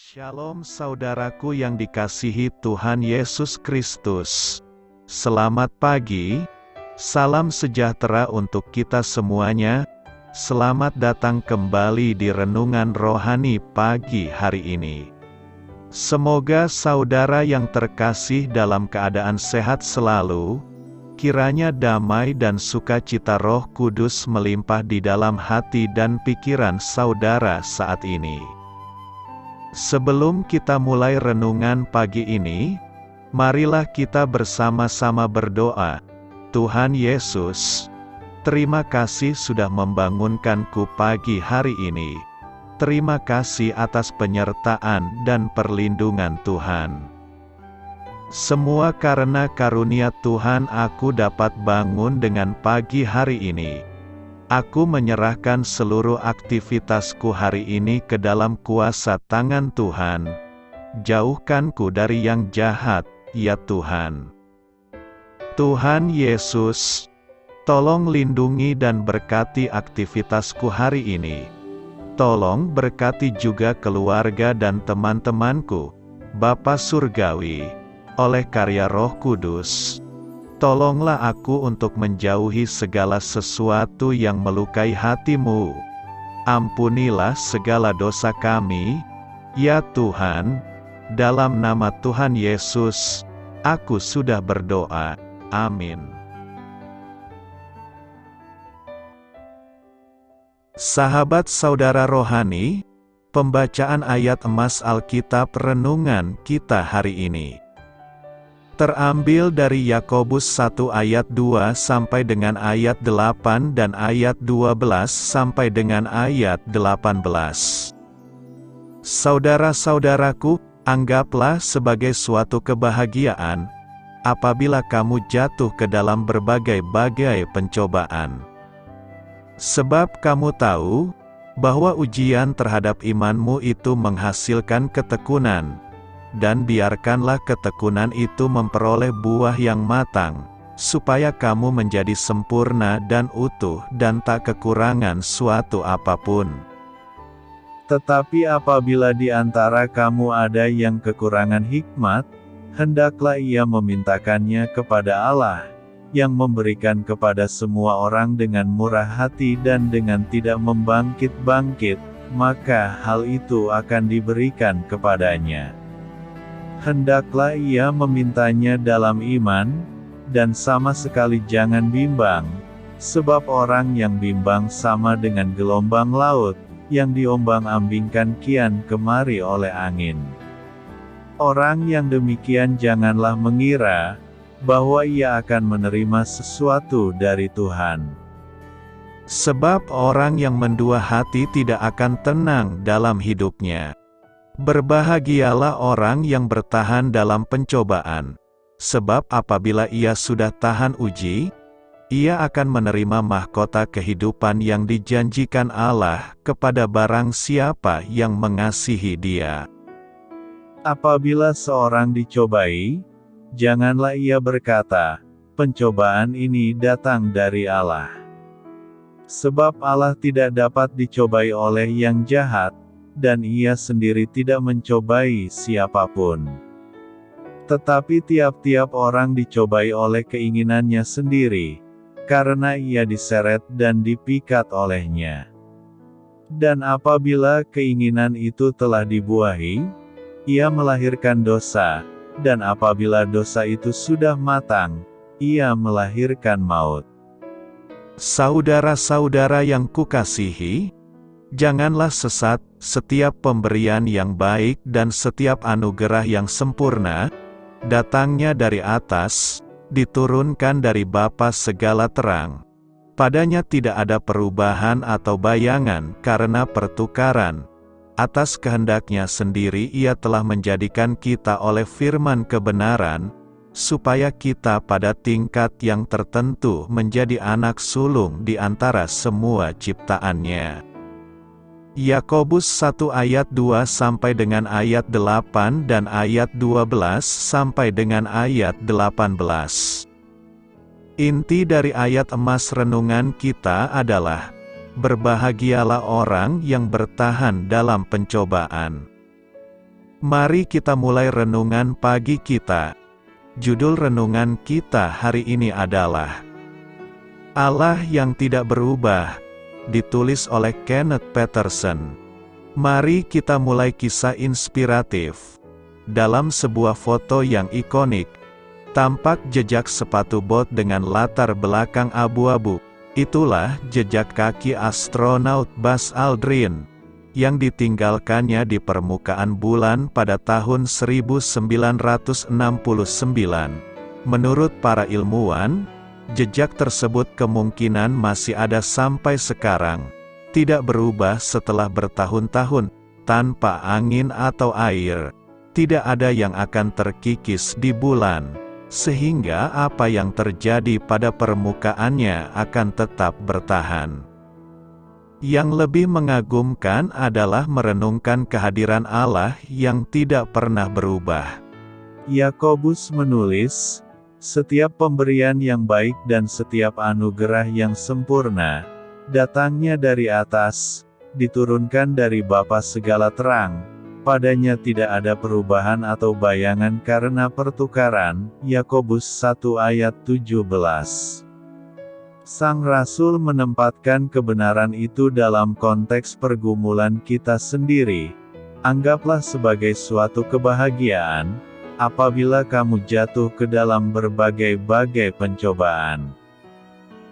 Shalom saudaraku yang dikasihi Tuhan Yesus Kristus. Selamat pagi, salam sejahtera untuk kita semuanya. Selamat datang kembali di Renungan Rohani pagi hari ini. Semoga saudara yang terkasih dalam keadaan sehat selalu, kiranya damai dan sukacita Roh Kudus melimpah di dalam hati dan pikiran saudara saat ini. Sebelum kita mulai renungan pagi ini, marilah kita bersama-sama berdoa. Tuhan Yesus, terima kasih sudah membangunkanku pagi hari ini. Terima kasih atas penyertaan dan perlindungan Tuhan. Semua karena karunia Tuhan aku dapat bangun dengan pagi hari ini. Aku menyerahkan seluruh aktivitasku hari ini ke dalam kuasa tangan Tuhan. Jauhkanku dari yang jahat, ya Tuhan. Tuhan Yesus, tolong lindungi dan berkati aktivitasku hari ini. Tolong berkati juga keluarga dan teman-temanku, Bapa Surgawi, oleh karya Roh Kudus. Tolonglah aku untuk menjauhi segala sesuatu yang melukai hati-Mu. Ampunilah segala dosa kami, ya Tuhan. Dalam nama Tuhan Yesus, aku sudah berdoa. Amin. Sahabat saudara rohani, pembacaan ayat emas Alkitab renungan kita hari ini terambil dari Yakobus 1 ayat 2 sampai dengan ayat 8 dan ayat 12 sampai dengan ayat 18. Saudara-saudaraku, anggaplah sebagai suatu kebahagiaan apabila kamu jatuh ke dalam berbagai-bagai pencobaan. Sebab kamu tahu bahwa ujian terhadap imanmu itu menghasilkan ketekunan. Dan biarkanlah ketekunan itu memperoleh buah yang matang, supaya kamu menjadi sempurna dan utuh dan tak kekurangan suatu apapun. Tetapi apabila di antara kamu ada yang kekurangan hikmat, hendaklah ia memintakannya kepada Allah, yang memberikan kepada semua orang dengan murah hati dan dengan tidak membangkit-bangkit, maka hal itu akan diberikan kepadanya. Hendaklah ia memintanya dalam iman, dan sama sekali jangan bimbang, sebab orang yang bimbang sama dengan gelombang laut, yang diombang-ambingkan kian kemari oleh angin. Orang yang demikian janganlah mengira, bahwa ia akan menerima sesuatu dari Tuhan. Sebab orang yang mendua hati tidak akan tenang dalam hidupnya. Berbahagialah orang yang bertahan dalam pencobaan, sebab apabila ia sudah tahan uji, ia akan menerima mahkota kehidupan yang dijanjikan Allah kepada barang siapa yang mengasihi Dia. Apabila seorang dicobai, janganlah ia berkata, "Pencobaan ini datang dari Allah." Sebab Allah tidak dapat dicobai oleh yang jahat, dan ia sendiri tidak mencobai siapapun. Tetapi tiap-tiap orang dicobai oleh keinginannya sendiri, karena ia diseret dan dipikat olehnya. Dan apabila keinginan itu telah dibuahi, ia melahirkan dosa, dan apabila dosa itu sudah matang, ia melahirkan maut. Saudara-saudara yang kukasihi, janganlah sesat. Setiap pemberian yang baik dan setiap anugerah yang sempurna, datangnya dari atas, diturunkan dari Bapa segala terang. Padanya tidak ada perubahan atau bayangan karena pertukaran. Atas kehendaknya sendiri ia telah menjadikan kita oleh firman kebenaran, supaya kita pada tingkat yang tertentu menjadi anak sulung di antara semua ciptaannya. Yakobus 1 ayat 2 sampai dengan ayat 8 dan ayat 12 sampai dengan ayat 18. Inti dari ayat emas renungan kita adalah, berbahagialah orang yang bertahan dalam pencobaan. Mari kita mulai renungan pagi kita. Judul renungan kita hari ini adalah Allah yang tidak berubah, ditulis oleh Kenneth Peterson. Mari kita mulai kisah inspiratif. Dalam sebuah foto yang ikonik, tampak jejak sepatu bot dengan latar belakang abu-abu. Itulah jejak kaki astronaut Buzz Aldrin yang ditinggalkannya di permukaan bulan pada tahun 1969. Menurut para ilmuwan, jejak tersebut kemungkinan masih ada sampai sekarang, tidak berubah setelah bertahun-tahun, tanpa angin atau air. Tidak ada yang akan terkikis di bulan, sehingga apa yang terjadi pada permukaannya akan tetap bertahan. Yang lebih mengagumkan adalah merenungkan kehadiran Allah yang tidak pernah berubah. Yakobus menulis, setiap pemberian yang baik dan setiap anugerah yang sempurna, datangnya dari atas, diturunkan dari Bapa segala terang, padanya tidak ada perubahan atau bayangan karena pertukaran. Yakobus 1 ayat 17. Sang Rasul menempatkan kebenaran itu dalam konteks pergumulan kita sendiri. Anggaplah sebagai suatu kebahagiaan, apabila kamu jatuh ke dalam berbagai-bagai pencobaan.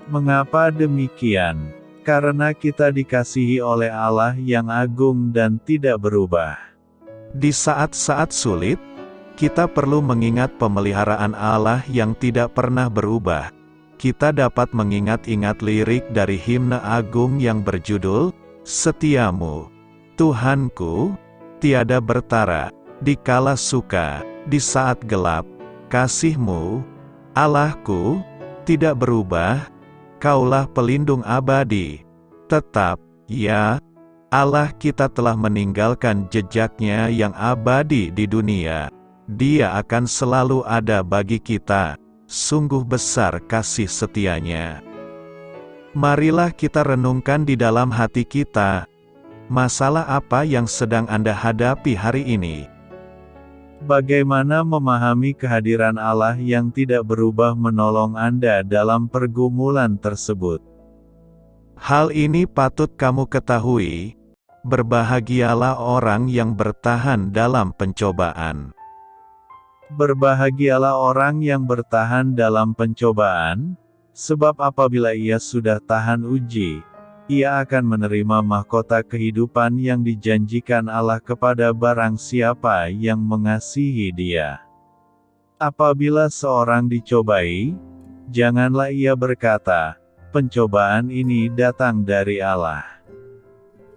Mengapa demikian? Karena kita dikasihi oleh Allah yang agung dan tidak berubah. Di saat-saat sulit, kita perlu mengingat pemeliharaan Allah yang tidak pernah berubah. Kita dapat mengingat-ingat lirik dari himne agung yang berjudul, Setiamu, Tuhanku, tiada bertara, di kala suka, di saat gelap, kasih-Mu, Allahku, tidak berubah, Kaulah pelindung abadi. Tetap, ya, Allah kita telah meninggalkan jejaknya yang abadi di dunia. Dia akan selalu ada bagi kita. Sungguh besar kasih setianya. Marilah kita renungkan di dalam hati kita. Masalah apa yang sedang Anda hadapi hari ini? Bagaimana memahami kehadiran Allah yang tidak berubah menolong Anda dalam pergumulan tersebut? Hal ini patut kamu ketahui. Berbahagialah orang yang bertahan dalam pencobaan. Berbahagialah orang yang bertahan dalam pencobaan, sebab apabila ia sudah tahan uji, ia akan menerima mahkota kehidupan yang dijanjikan Allah kepada barang siapa yang mengasihi Dia. Apabila seorang dicobai, janganlah ia berkata, "Pencobaan ini datang dari Allah."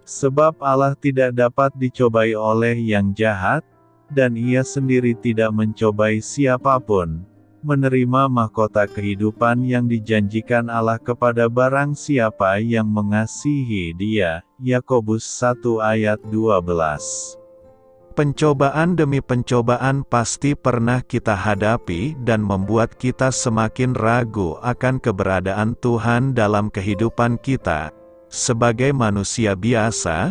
Sebab Allah tidak dapat dicobai oleh yang jahat, dan ia sendiri tidak mencobai siapapun, menerima mahkota kehidupan yang dijanjikan Allah kepada barang siapa yang mengasihi Dia. Yakobus 1 ayat 12. Pencobaan demi pencobaan pasti pernah kita hadapi dan membuat kita semakin ragu akan keberadaan Tuhan dalam kehidupan kita. Sebagai manusia biasa,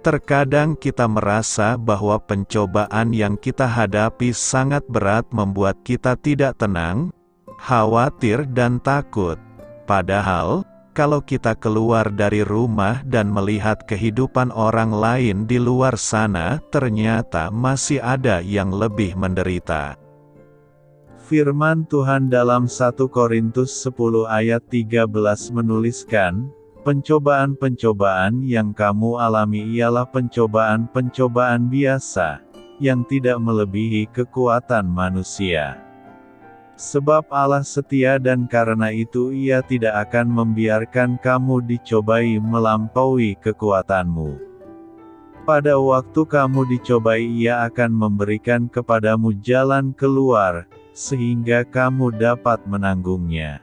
terkadang kita merasa bahwa pencobaan yang kita hadapi sangat berat membuat kita tidak tenang, khawatir dan takut. Padahal, kalau kita keluar dari rumah dan melihat kehidupan orang lain di luar sana, ternyata masih ada yang lebih menderita. Firman Tuhan dalam 1 Korintus 10 ayat 13 menuliskan, pencobaan-pencobaan yang kamu alami ialah pencobaan-pencobaan biasa, yang tidak melebihi kekuatan manusia. Sebab Allah setia dan karena itu Ia tidak akan membiarkan kamu dicobai melampaui kekuatanmu. Pada waktu kamu dicobai Ia akan memberikan kepadamu jalan keluar, sehingga kamu dapat menanggungnya.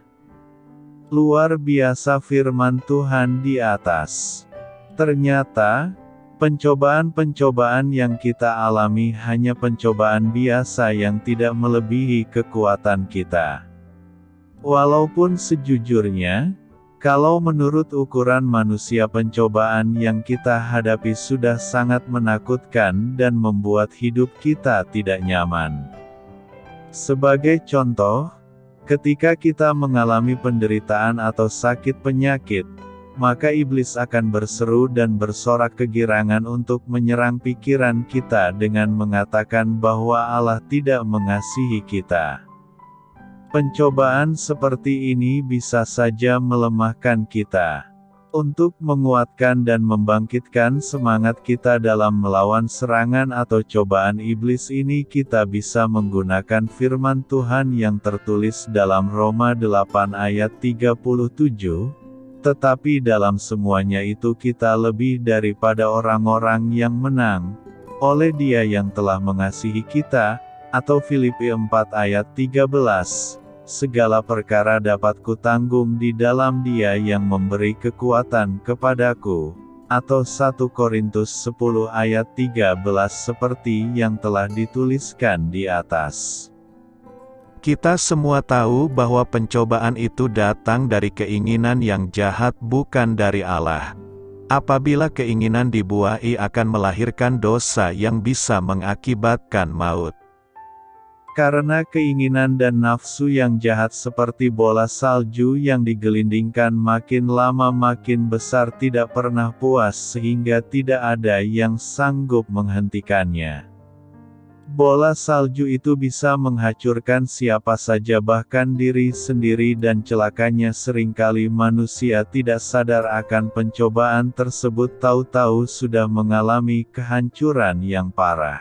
Luar biasa firman Tuhan di atas. Ternyata, pencobaan-pencobaan yang kita alami hanya pencobaan biasa yang tidak melebihi kekuatan kita. Walaupun sejujurnya, Kalau menurut ukuran manusia pencobaan yang kita hadapi sudah sangat menakutkan dan membuat hidup kita tidak nyaman. Sebagai contoh, ketika kita mengalami penderitaan atau sakit penyakit, maka iblis akan berseru dan bersorak kegirangan untuk menyerang pikiran kita dengan mengatakan bahwa Allah tidak mengasihi kita. Pencobaan seperti ini bisa saja melemahkan kita. Untuk menguatkan dan membangkitkan semangat kita dalam melawan serangan atau cobaan iblis ini, kita bisa menggunakan firman Tuhan yang tertulis dalam Roma 8 ayat 37, tetapi dalam semuanya itu kita lebih daripada orang-orang yang menang, oleh Dia yang telah mengasihi kita, atau Filipi 4 ayat 13, segala perkara dapat kutanggung di dalam Dia yang memberi kekuatan kepadaku, atau 1 Korintus 10 ayat 13 seperti yang telah dituliskan di atas. Kita semua tahu bahwa pencobaan itu datang dari keinginan yang jahat, bukan dari Allah. Apabila keinginan dibuahi akan melahirkan dosa yang bisa mengakibatkan maut. Karena keinginan dan nafsu yang jahat seperti bola salju yang digelindingkan makin lama makin besar, tidak pernah puas sehingga tidak ada yang sanggup menghentikannya. Bola salju itu bisa menghancurkan siapa saja, bahkan diri sendiri, dan celakanya seringkali manusia tidak sadar akan pencobaan tersebut, tahu-tahu sudah mengalami kehancuran yang parah.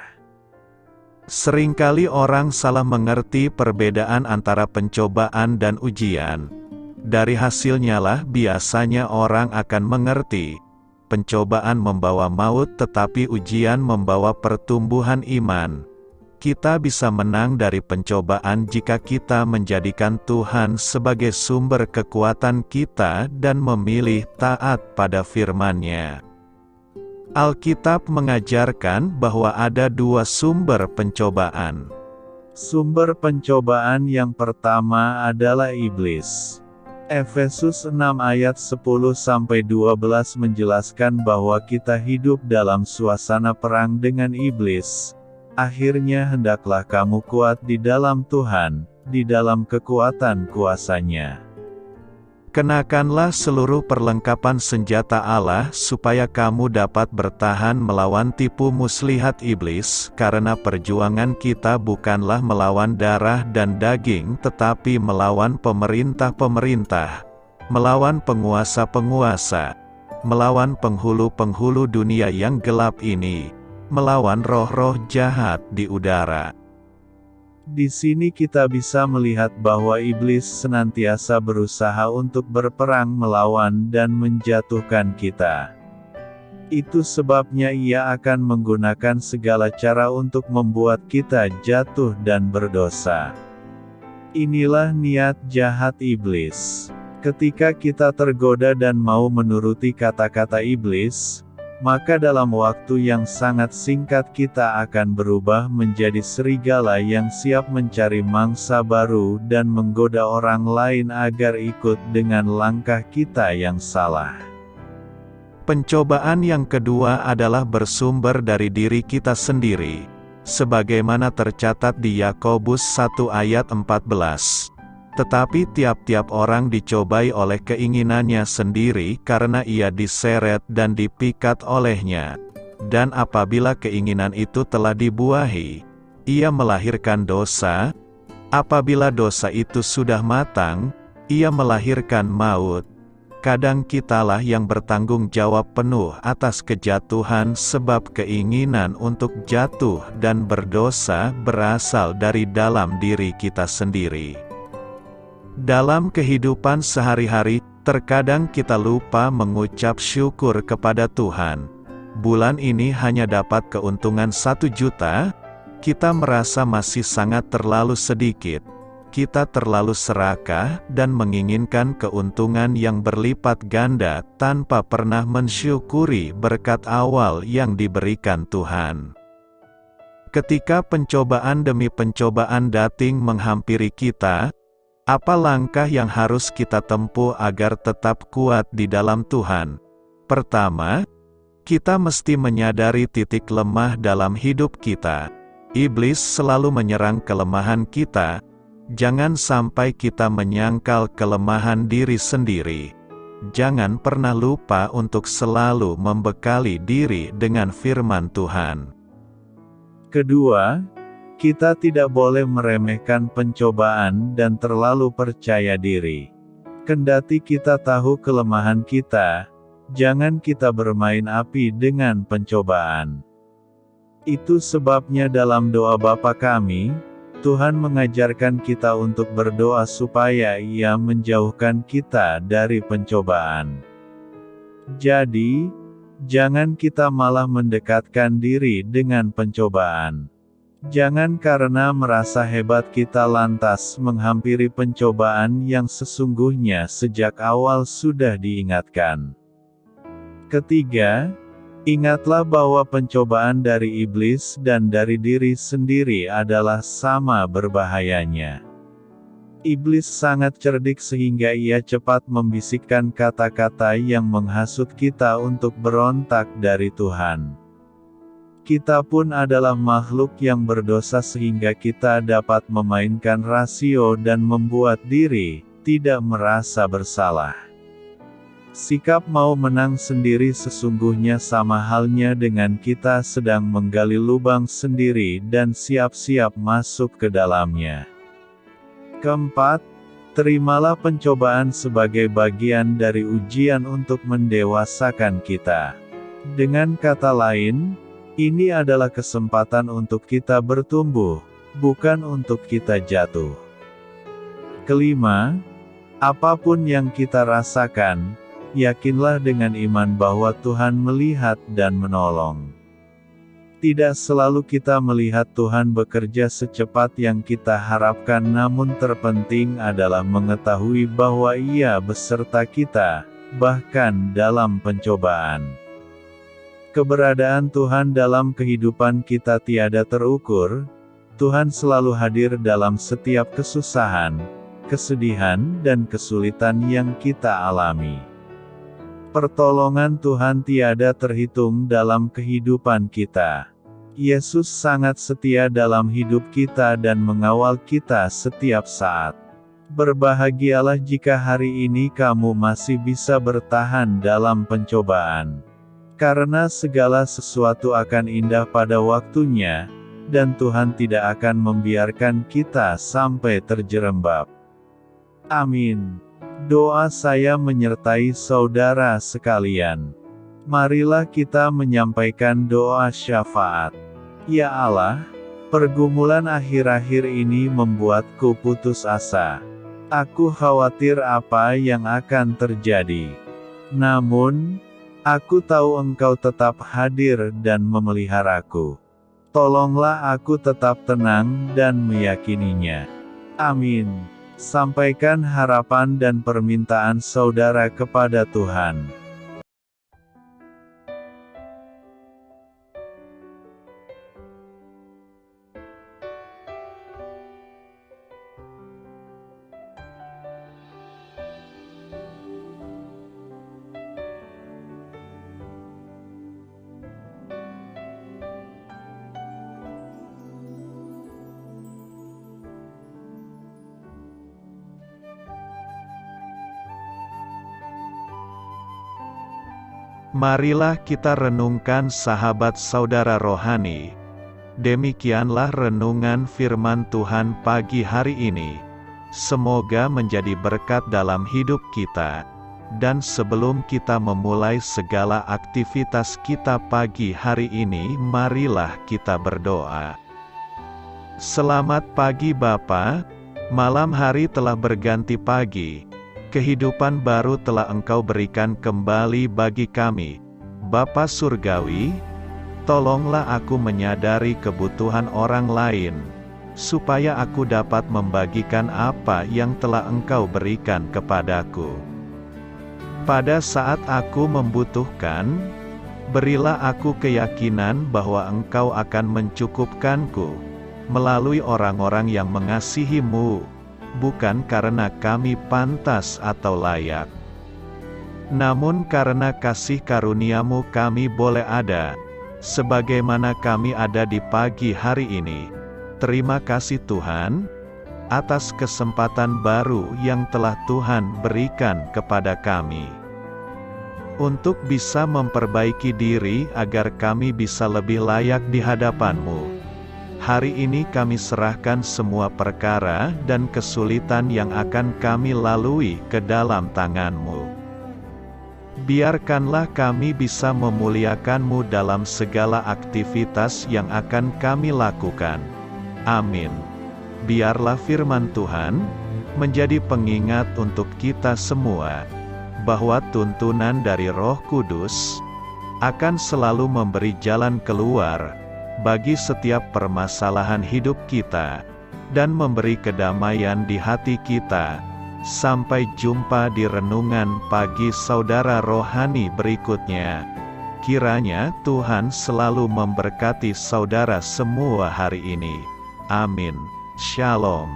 Seringkali orang salah mengerti perbedaan antara pencobaan dan ujian. Dari hasilnya lah biasanya orang akan mengerti. Pencobaan membawa maut, tetapi ujian membawa pertumbuhan iman. Kita bisa menang dari pencobaan jika kita menjadikan Tuhan sebagai sumber kekuatan kita dan memilih taat pada firman-Nya. Alkitab mengajarkan bahwa ada dua sumber pencobaan. Sumber pencobaan yang pertama adalah iblis. Efesus 6 ayat 10-12 menjelaskan bahwa kita hidup dalam suasana perang dengan iblis. Akhirnya hendaklah kamu kuat di dalam Tuhan, di dalam kekuatan kuasa-Nya. Kenakanlah seluruh perlengkapan senjata Allah supaya kamu dapat bertahan melawan tipu muslihat iblis, karena perjuangan kita bukanlah melawan darah dan daging tetapi melawan pemerintah-pemerintah, melawan penguasa-penguasa, melawan penghulu-penghulu dunia yang gelap ini, melawan roh-roh jahat di udara. Di sini kita bisa melihat bahwa iblis senantiasa berusaha untuk berperang melawan dan menjatuhkan kita. Itu sebabnya ia akan menggunakan segala cara untuk membuat kita jatuh dan berdosa. Inilah niat jahat iblis. Ketika kita tergoda dan mau menuruti kata-kata iblis, maka dalam waktu yang sangat singkat kita akan berubah menjadi serigala yang siap mencari mangsa baru dan menggoda orang lain agar ikut dengan langkah kita yang salah. Pencobaan yang kedua adalah bersumber dari diri kita sendiri, sebagaimana tercatat di Yakobus 1 ayat 14. Tetapi tiap-tiap orang dicobai oleh keinginannya sendiri karena ia diseret dan dipikat olehnya. Dan apabila keinginan itu telah dibuahi, ia melahirkan dosa. Apabila dosa itu sudah matang, ia melahirkan maut. Kadang kitalah yang bertanggung jawab penuh atas kejatuhan, sebab keinginan untuk jatuh dan berdosa berasal dari dalam diri kita sendiri. Dalam kehidupan sehari-hari, terkadang kita lupa mengucap syukur kepada Tuhan. Bulan ini hanya dapat keuntungan 1 juta, kita merasa masih sangat terlalu sedikit. Kita terlalu serakah dan menginginkan keuntungan yang berlipat ganda tanpa pernah mensyukuri berkat awal yang diberikan Tuhan. Ketika pencobaan demi pencobaan datang menghampiri kita, Apa langkah yang harus kita tempuh agar tetap kuat di dalam Tuhan? Pertama, kita mesti menyadari titik lemah dalam hidup kita. Iblis selalu menyerang kelemahan kita. Jangan sampai kita menyangkal kelemahan diri sendiri. Jangan pernah lupa untuk selalu membekali diri dengan firman Tuhan. Kedua, kita tidak boleh meremehkan pencobaan dan terlalu percaya diri. Kendati kita tahu kelemahan kita, jangan kita bermain api dengan pencobaan. Itu sebabnya dalam doa Bapa kami, Tuhan mengajarkan kita untuk berdoa supaya Ia menjauhkan kita dari pencobaan. Jadi, jangan kita malah mendekatkan diri dengan pencobaan. Jangan karena merasa hebat kita lantas menghampiri pencobaan yang sesungguhnya sejak awal sudah diingatkan. Ketiga, ingatlah bahwa pencobaan dari iblis dan dari diri sendiri adalah sama berbahayanya. Iblis sangat cerdik sehingga ia cepat membisikkan kata-kata yang menghasut kita untuk berontak dari Tuhan. Kita pun adalah makhluk yang berdosa sehingga kita dapat memainkan rasio dan membuat diri tidak merasa bersalah. Sikap mau menang sendiri sesungguhnya sama halnya dengan kita sedang menggali lubang sendiri dan siap-siap masuk ke dalamnya. Keempat, terimalah pencobaan sebagai bagian dari ujian untuk mendewasakan kita. Dengan kata lain, ini adalah kesempatan untuk kita bertumbuh, bukan untuk kita jatuh. Kelima, apapun yang kita rasakan, yakinlah dengan iman bahwa Tuhan melihat dan menolong. Tidak selalu kita melihat Tuhan bekerja secepat yang kita harapkan, namun terpenting adalah mengetahui bahwa Ia beserta kita, bahkan dalam pencobaan. Keberadaan Tuhan dalam kehidupan kita tiada terukur. Tuhan selalu hadir dalam setiap kesusahan, kesedihan, dan kesulitan yang kita alami. Pertolongan Tuhan tiada terhitung dalam kehidupan kita. Yesus sangat setia dalam hidup kita dan mengawal kita setiap saat. Berbahagialah jika hari ini kamu masih bisa bertahan dalam pencobaan. Karena segala sesuatu akan indah pada waktunya, dan Tuhan tidak akan membiarkan kita sampai terjerembab. Amin. Doa saya menyertai saudara sekalian. Marilah kita menyampaikan doa syafaat. Ya Allah, pergumulan akhir-akhir ini membuatku putus asa. Aku khawatir apa yang akan terjadi. Namun, aku tahu Engkau tetap hadir dan memeliharaku. Tolonglah aku tetap tenang dan meyakininya. Amin. Sampaikan harapan dan permintaan saudara kepada Tuhan. Marilah kita renungkan sahabat saudara rohani. Demikianlah renungan firman Tuhan pagi hari ini. Semoga menjadi berkat dalam hidup kita. Dan sebelum kita memulai segala aktivitas kita pagi hari ini, marilah kita berdoa. Selamat pagi Bapa, malam hari telah berganti pagi. Kehidupan baru telah Engkau berikan kembali bagi kami. Bapa Surgawi, tolonglah aku menyadari kebutuhan orang lain, supaya aku dapat membagikan apa yang telah Engkau berikan kepadaku. Pada saat aku membutuhkan, berilah aku keyakinan bahwa Engkau akan mencukupkanku, melalui orang-orang yang mengasihi-Mu, bukan karena kami pantas atau layak, namun karena kasih karunia-Mu kami boleh ada, sebagaimana kami ada di pagi hari ini. Terima kasih Tuhan, atas kesempatan baru yang telah Tuhan berikan kepada kami, untuk bisa memperbaiki diri agar kami bisa lebih layak di hadapan-Mu. Hari ini kami serahkan semua perkara dan kesulitan yang akan kami lalui ke dalam tangan-Mu. Biarkanlah kami bisa memuliakan-Mu dalam segala aktivitas yang akan kami lakukan. Amin. Biarlah firman Tuhan menjadi pengingat untuk kita semua, bahwa tuntunan dari Roh Kudus akan selalu memberi jalan keluar bagi setiap permasalahan hidup kita, dan memberi kedamaian di hati kita. Sampai jumpa di renungan pagi saudara rohani berikutnya. Kiranya Tuhan selalu memberkati saudara semua hari ini. Amin. Shalom.